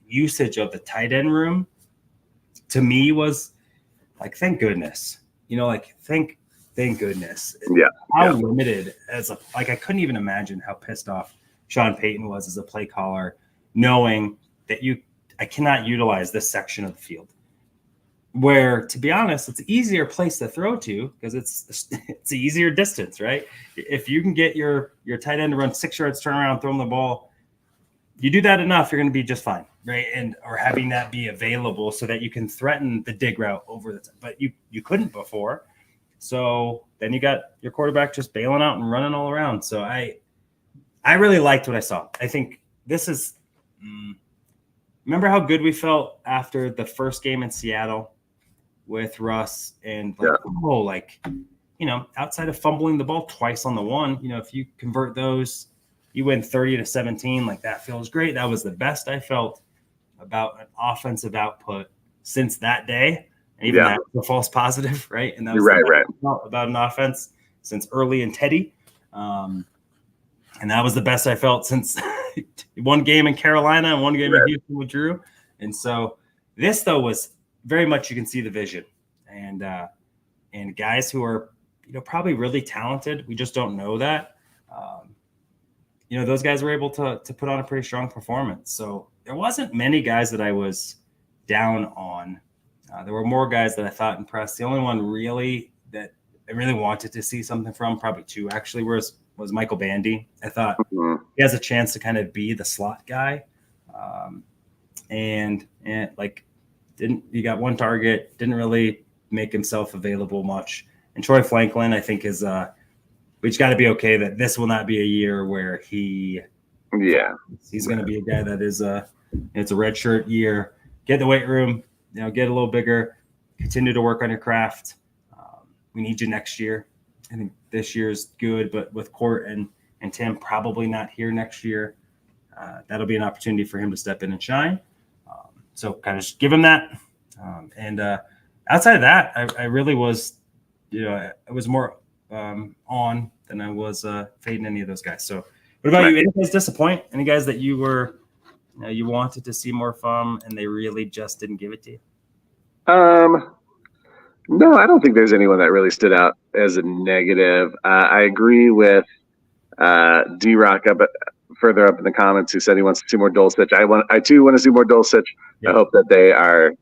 usage of the tight end room to me was like, thank goodness. Thank goodness. Yeah. How limited I couldn't even imagine how pissed off Sean Payton was as a play caller, knowing that I cannot utilize this section of the field. Where, to be honest, it's an easier place to throw to because it's an easier distance, right? If you can get your tight end to run 6 yards, turn around, throw him the ball, you do that enough, you're going to be just fine, right? Or having that be available so that you can threaten the dig route over the time. But you couldn't before. So then you got your quarterback just bailing out and running all around. So I really liked what I saw. I think this is remember how good we felt after the first game in Seattle with Russ and outside of fumbling the ball twice on the one, if you convert those, you win 30-17. Like, that feels great. That was the best I felt about an offensive output since that day. And even that was a false positive, right? And that was right. About an offense since early in Teddy. And that was the best I felt since one game in Carolina and one game in Houston with Drew. And so this, though, was very much, you can see the vision and guys who are, probably really talented. We just don't know that. Those guys were able to put on a pretty strong performance. So there wasn't many guys that I was down on. There were more guys that I thought impressed. The only one really that I really wanted to see something from, probably two actually, was Michael Bandy. I thought he has a chance to kind of be the slot guy. He got one target, didn't really make himself available much. And Troy Franklin, I think, is we just got to be okay that this will not be a year where he's going to be a guy that is it's a red shirt year. Get in the weight room, get a little bigger, continue to work on your craft. We need you next year. I think this year is good, but with Court and Tim probably not here next year, that'll be an opportunity for him to step in and shine. So kind of just give him that. Outside of that, I really was, I was more on than I was fading any of those guys. So what about you? Any guys disappoint? Any guys that you were, you wanted to see more from and they really just didn't give it to you? No, I don't think there's anyone that really stood out as a negative. I agree with D-Rock further up in the comments who said he wants to see more Dulcich. I too want to see more Dulcich. Yeah. I hope that they are,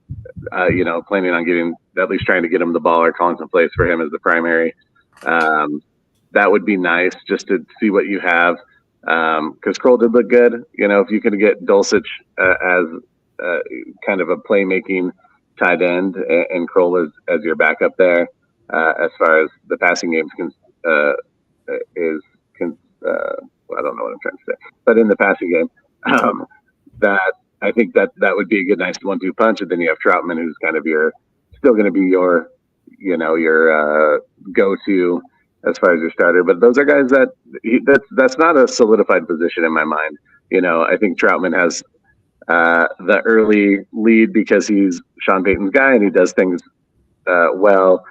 planning on at least trying to get him the ball or calling some plays for him as the primary. That would be nice just to see what you have. Because Kroll did look good. If you could get Dulcich as kind of a playmaking tight end and Kroll as your backup there, as far as the passing game I don't know what I'm trying to say, but in the passing game, that I think that would be a good, nice 1-2 punch. And then you have Troutman, who's kind of still going to be your go-to as far as your starter. But those are guys that's not a solidified position in my mind. I think Troutman has the early lead because he's Sean Payton's guy and he does things well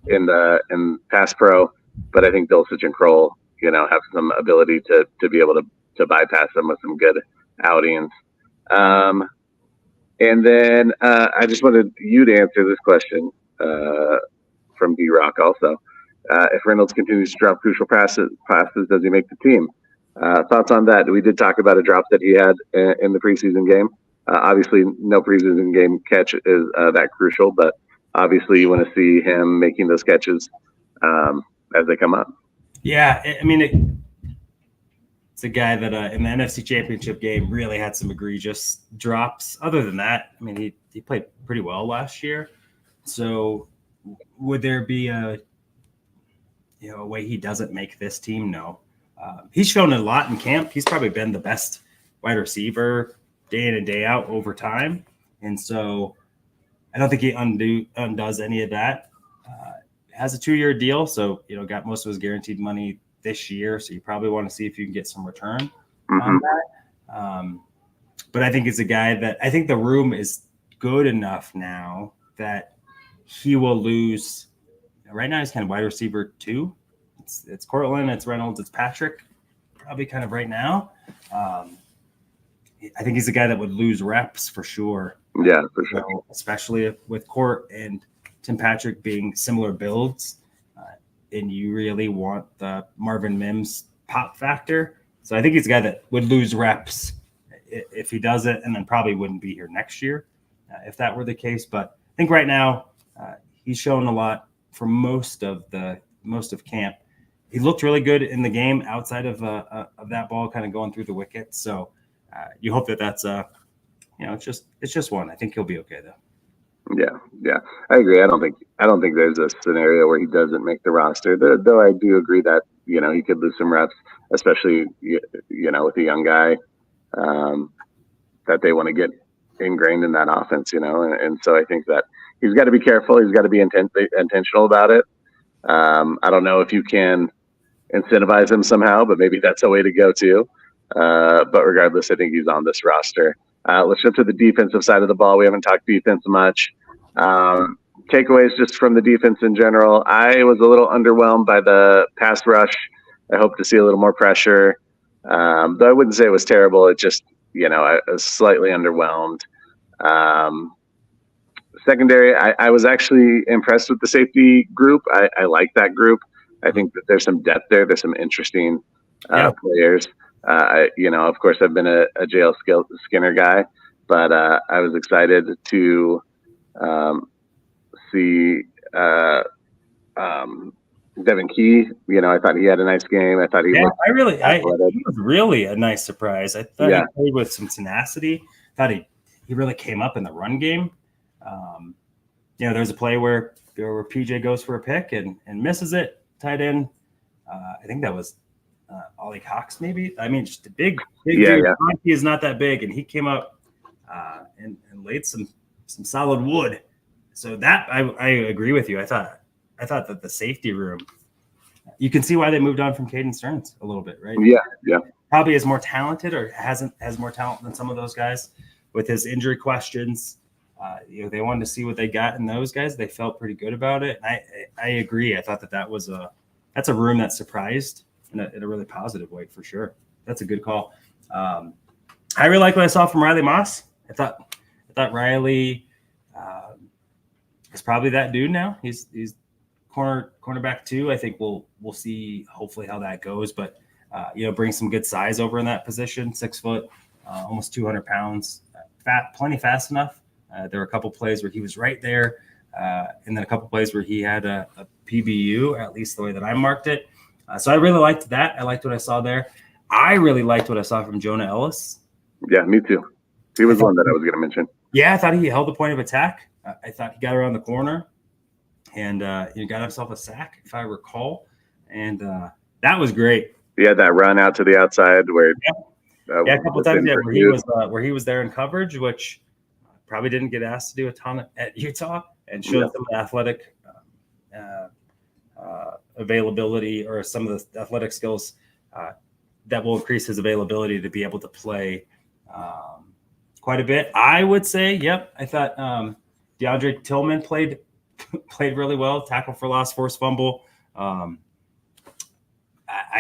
in pass pro. But I think Dulcich and Kroll, have some ability to be able to bypass them with some good outings. And then I just wanted you to answer this question from D-Rock also. If Reynolds continues to drop crucial passes, does he make the team? Thoughts on that? We did talk about a drop that he had in the preseason game. Obviously, no preseason game catch is that crucial, but obviously you want to see him making those catches as they come up. Yeah, I mean, it's a guy that in the NFC Championship game really had some egregious drops. Other than that, I mean, he played pretty well last year. So would there be a way he doesn't make this team? No. He's shown a lot in camp. He's probably been the best wide receiver day in and day out over time. And so I don't think he undoes any of that. Has a 2-year deal, so got most of his guaranteed money this year. So you probably want to see if you can get some return on that. But I think it's a guy that I think the room is good enough now that he will lose. Right now, he's kind of wide receiver 2. it's Cortland, it's Reynolds, it's Patrick, probably kind of right now. I think he's a guy that would lose reps for sure. Yeah, for sure. So, especially with Court and Tim Patrick being similar builds, and you really want the Marvin Mims pop factor. So I think he's a guy that would lose reps if he does it, and then probably wouldn't be here next year if that were the case. But I think right now he's shown a lot for most of camp. He looked really good in the game outside of that ball kind of going through the wicket. So you hope that's it's just one. I think he'll be okay though. Yeah, I agree. I don't think there's a scenario where he doesn't make the roster. Though I do agree that he could lose some reps, especially with a young guy that they want to get ingrained in that offense. And so I think that he's got to be careful. He's got to be intentional about it. I don't know if you can incentivize him somehow, but maybe that's a way to go too. But regardless, I think he's on this roster. Let's jump to the defensive side of the ball. We haven't talked defense much. Takeaways just from the defense in general. I was a little underwhelmed by the pass rush. I hope to see a little more pressure. Though I wouldn't say it was terrible. It just, I was slightly underwhelmed. Secondary, I was actually impressed with the safety group. I like that group. I think that there's some depth there. There's some interesting players. Of course, I've been a JL Skinner guy, but I was excited to see Devin Key. I thought he had a nice game. I thought he he was really a nice surprise. I thought he played with some tenacity. I thought he really came up in the run game. There's a play where PJ goes for a pick and misses it. Tight end. I think that was Ollie Cox, maybe. I mean, just a big dude. He is not that big, and he came up and laid some solid wood. So that I agree with you. I thought that the safety room, you can see why they moved on from Caden Stearns a little bit, right? Yeah. Probably is more talented or has more talent than some of those guys. With his injury questions, they wanted to see what they got in those guys. They felt pretty good about it. And I agree. I thought that's a room that surprised in a really positive way for sure. That's a good call. I really like what I saw from Riley Moss. I thought Riley is probably that dude now. He's cornerback too. I think we'll see hopefully how that goes. But bring some good size over in that position. 6 foot, almost 200 pounds. Plenty fast enough. There were a couple plays where he was right there, and then a couple plays where he had a PBU, at least the way that I marked it. So I really liked that. I liked what I saw there. I really liked what I saw from Jonah Ellis. Yeah, me too. He was one that I was going to mention. Yeah, I thought he held the point of attack. I thought he got around the corner and he got himself a sack, if I recall. And that was great. Yeah, that run out to the outside where a couple of times where he was there in coverage, which probably didn't get asked to do a ton at Utah, and showed some athletic availability or some of the athletic skills that will increase his availability to be able to play quite a bit. I would say, I thought DeAndre Tillman played really well. Tackle for loss, forced fumble. I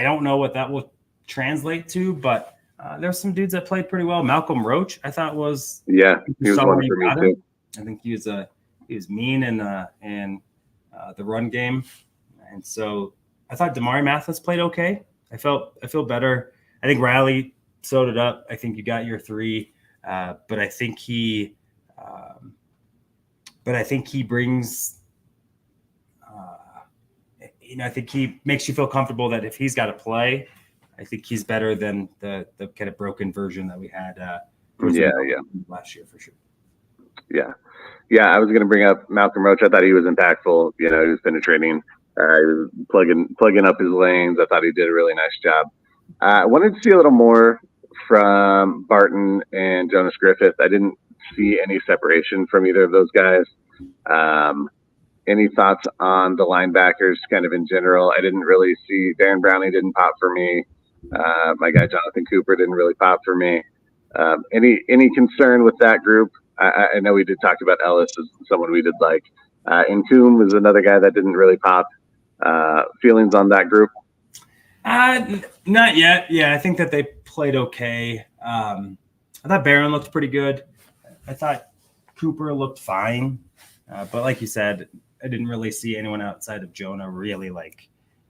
don't know what that will translate to, but there's some dudes that played pretty well. Malcolm Roach, I thought was he was one for me too. I think he was mean in the run game, and so I thought Damari Mathis played okay. I feel better. I think Riley sewed it up. I think you got your 3, but I think he brings. I think he makes you feel comfortable that if he's got to play, I think he's better than the kind of broken version that we had last year for sure. Yeah, I was going to bring up Malcolm Roach. I thought he was impactful. He was penetrating. He was plugging up his lanes. I thought he did a really nice job. I wanted to see a little more from Barton and Jonas Griffith. I didn't see any separation from either of those guys. Any thoughts on the linebackers kind of in general? I didn't really see Darren Browning didn't pop for me. My guy Jonathan Cooper didn't really pop for me. Any concern with that group? I know we did talk about Ellis as someone we did like. Incoom was another guy that didn't really pop. Feelings on that group? Not yet. Yeah, I think that they played okay. I thought Barron looked pretty good. I thought Cooper looked fine. But like you said, I didn't really see anyone outside of Jonah really like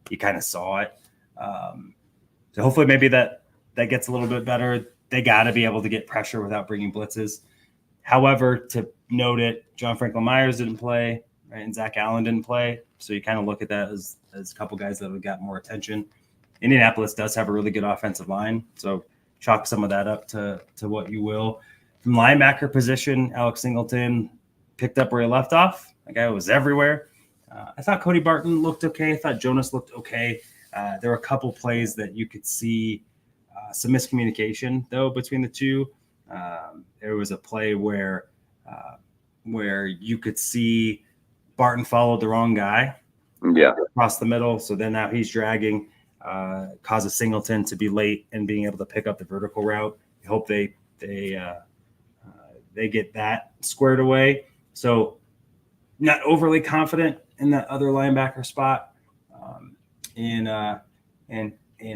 you kind of saw it. So hopefully maybe that gets a little bit better. They got to be able to get pressure without bringing blitzes. However, to note it, John Franklin Myers didn't play, right, and Zach Allen didn't play. So you kind of look at that as a couple guys that have got more attention. Indianapolis does have a really good offensive line, so chalk some of that up to what you will. From linebacker position, Alex Singleton picked up where he left off. That guy was everywhere. I thought Cody Barton looked okay. I thought Jonas looked okay. There were a couple plays that you could see some miscommunication, though, between the two. There was a play where you could see Barton followed the wrong guy across the middle. So then now he's dragging, causes Singleton to be late and being able to pick up the vertical route. I hope they get that squared away. So not overly confident in that other linebacker spot, in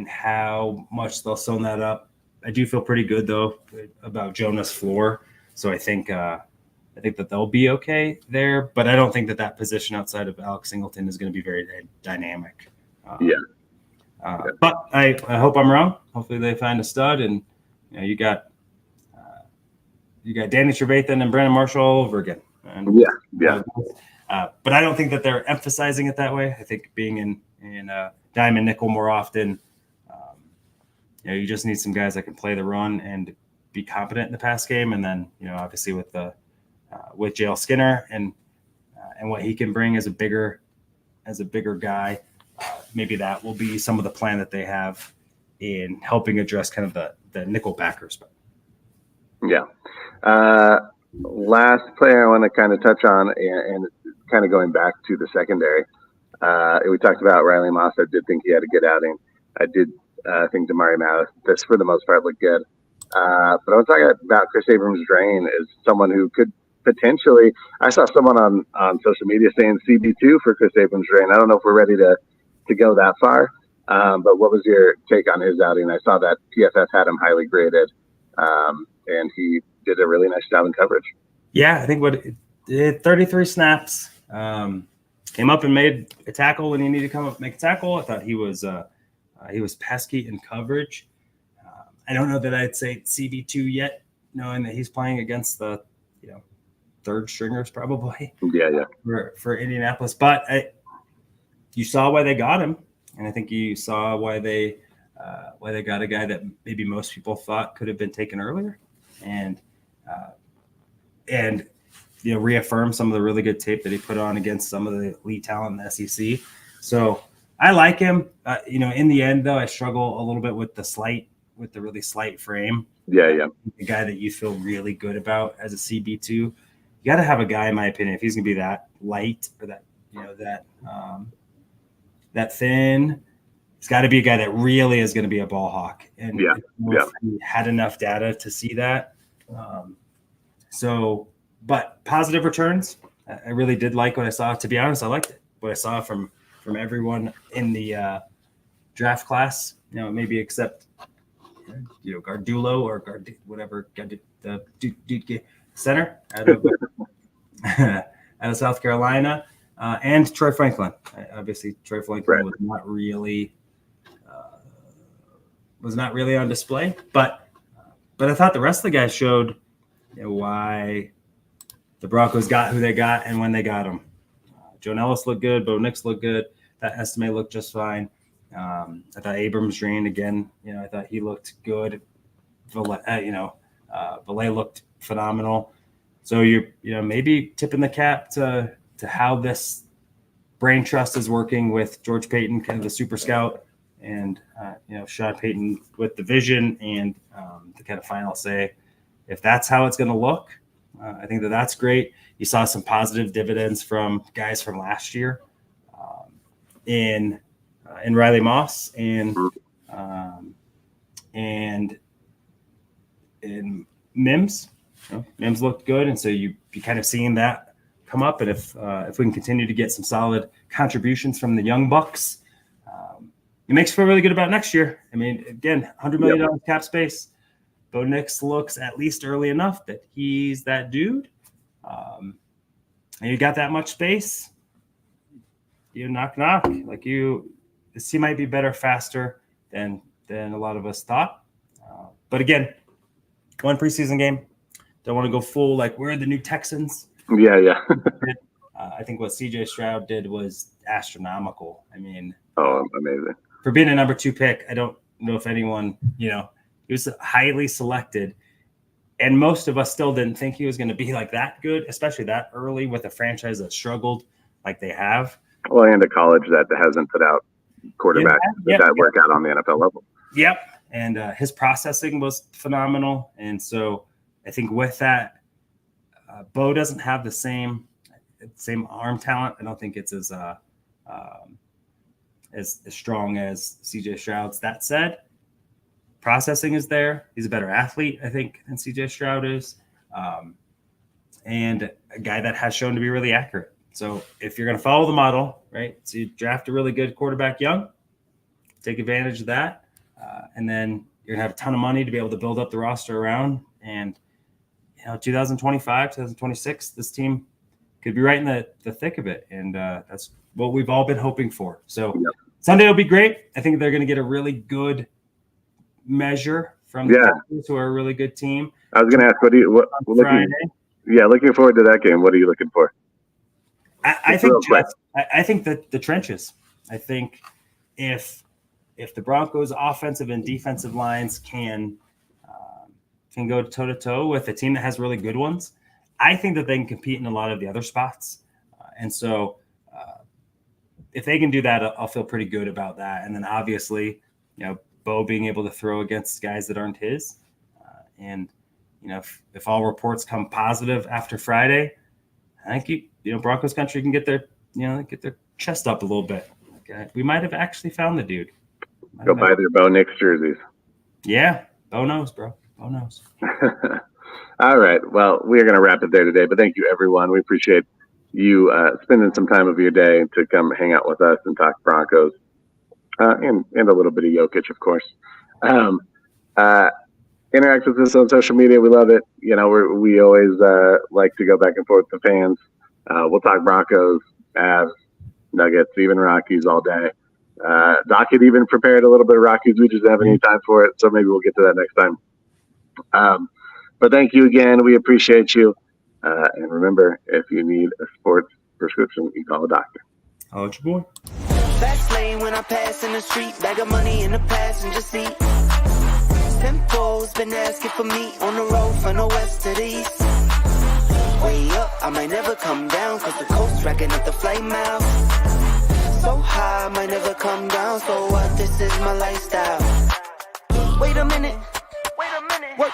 how much they'll sew that up. I do feel pretty good though about Jonah's floor. So I think that they'll be okay there, but I don't think that position outside of Alex Singleton is going to be very dynamic. But I hope I'm wrong. Hopefully they find a stud, and you got Danny Trevathan and Brandon Marshall all over again. And, but I don't think that they're emphasizing it that way. I think being in diamond nickel more often, you just need some guys that can play the run and be competent in the pass game. And then, obviously with JL Skinner and what he can bring as a bigger guy, maybe that will be some of the plan that they have in helping address kind of the nickel backers. Yeah. Last player I want to kind of touch on, and kind of going back to the secondary. We talked about Riley Moss. I did think he had a good outing. I did think Damari Mathis, for the most part, looked good. But I was talking about Chris Abrams-Drain as someone who could potentially – I saw someone on social media saying CB2 for Chris Abrams-Drain. I don't know if we're ready to go that far. But what was your take on his outing? I saw that PFF had him highly graded, and he did a really nice job in coverage. Yeah, I think 33 snaps. Came up and made a tackle when he needed to come up and make a tackle. I thought he was pesky in coverage. I don't know that I'd say CB2 yet, knowing that he's playing against the third stringers probably. For Indianapolis, but you saw why they got him, and I think you saw why they got a guy that maybe most people thought could have been taken earlier, and reaffirm some of the really good tape that he put on against some of the elite talent in the SEC. So I like him. In the end, though, I struggle a little bit with the really slight frame. The guy that you feel really good about as a CB2. You got to have a guy, in my opinion, if he's going to be that light or that thin, it's got to be a guy that really is going to be a ball hawk. And he had enough data to see that. But positive returns. I really did like what I saw. To be honest, I liked it. What I saw from everyone in the draft class, maybe except Gardulo or whatever, the center out of South Carolina, and Troy Franklin. Obviously, Troy Franklin was not really on display, but I thought the rest of the guys showed why the Broncos got who they got and when they got them. Joe Nellis looked good. Bo Nix looked good. That estimate looked just fine. I thought Abrams-Drain again. I thought he looked good. Valet looked phenomenal. So you're maybe tipping the cap to how this brain trust is working with George Payton, kind of the super scout, and Sean Payton with the vision and the kind of final say. If that's how it's going to look, I think that's great. You saw some positive dividends from guys from last year in Riley Moss and in Mims. Mims looked good, and so you kind of seeing that come up. And if we can continue to get some solid contributions from the young bucks, it makes me feel really good about next year. I mean, again, $100 million cap space. Bo Nix looks at least early enough that he's that dude. And you got that much space. You knock. This team might be better faster than a lot of us thought. But again, one preseason game. Don't want to go full like we're the new Texans. Yeah. I think what CJ Stroud did was astronomical. I mean, amazing. For being a number 2 pick, I don't know if anyone, he was highly selected. And most of us still didn't think he was going to be like that good, especially that early with a franchise that struggled like they have. Well, and a college that hasn't put out quarterbacks that work out on the NFL level. Yep. And his processing was phenomenal. And so I think with that, Bo doesn't have the same arm talent. I don't think it's as strong as CJ Stroud's. That said, processing is there. He's a better athlete, I think, than CJ Stroud is. And a guy that has shown to be really accurate. So if you're going to follow the model, right, so you draft a really good quarterback young, take advantage of that, and then you're going to have a ton of money to be able to build up the roster around. And, 2025, 2026, this team could be right in the thick of it. And that's what we've all been hoping for. So Sunday will be great. I think they're going to get a really good measure from the Broncos, who are a really good team. I was going to ask, looking forward to that game. What are you looking for? I think that the trenches. I think if the Broncos' offensive and defensive lines can go toe-to-toe with a team that has really good ones, I think that they can compete in a lot of the other spots. And so if they can do that, I'll feel pretty good about that. And then obviously, Bo being able to throw against guys that aren't his. And, if all reports come positive after Friday, I think Broncos country can get their chest up a little bit. Okay. We might have actually found the dude. Go buy their Bo Nix jerseys. Yeah. Bo knows, bro. Bo knows. All right. Well, we are going to wrap it there today, but thank you, everyone. We appreciate you spending some time of your day to come hang out with us and talk Broncos and a little bit of Jokic, of course. Interact with us on social media. We love it. We always like to go back and forth with the fans. We'll talk Broncos, Avs, Nuggets, even Rockies all day. Doc had even prepared a little bit of Rockies. We just don't have any time for it, so maybe we'll get to that next time. But thank you again. We appreciate you. And remember, if you need a sports prescription, you call a doctor. Oh, it's your boy. Fast lane when I pass in the street, bag of money in the passenger seat. Simcoe's been asking for me on the road from the west to the east. Way up, I might never come down, cause the coast racking up the flight miles. So high, I might never come down, so what, this is my lifestyle. Wait a minute, work